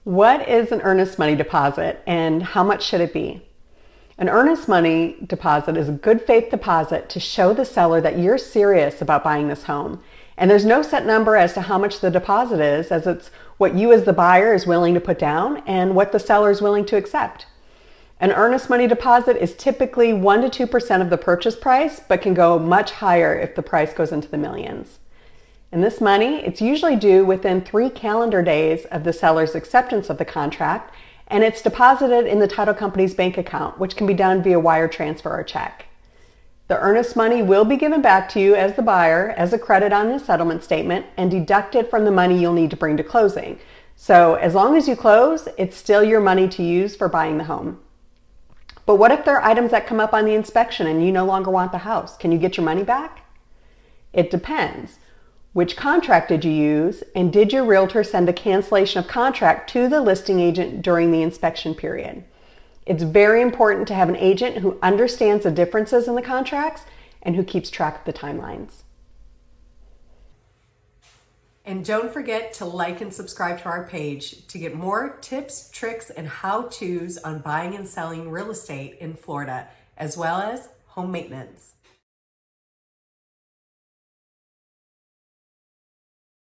What is an earnest money deposit and how much should it be? An earnest money deposit is a good faith deposit to show the seller that you're serious about buying this home. And there's no set number as to how much the deposit is, as it's what you as the buyer is willing to put down and what the seller is willing to accept. An earnest money deposit is typically 1 to 2% of the purchase price, but can go much higher if the price goes into the millions. And this money, it's usually due within 3 calendar days of the seller's acceptance of the contract, and it's deposited in the title company's bank account, which can be done via wire transfer or check. The earnest money will be given back to you as the buyer as a credit on the settlement statement and deducted from the money you'll need to bring to closing. So as long as you close, it's still your money to use for buying the home. But what if there are items that come up on the inspection and you no longer want the house? Can you get your money back? It depends. Which contract did you use, and did your realtor send a cancellation of contract to the listing agent during the inspection period? It's very important to have an agent who understands the differences in the contracts and who keeps track of the timelines. And don't forget to like and subscribe to our page to get more tips, tricks, and how-tos on buying and selling real estate in Florida, as well as home maintenance.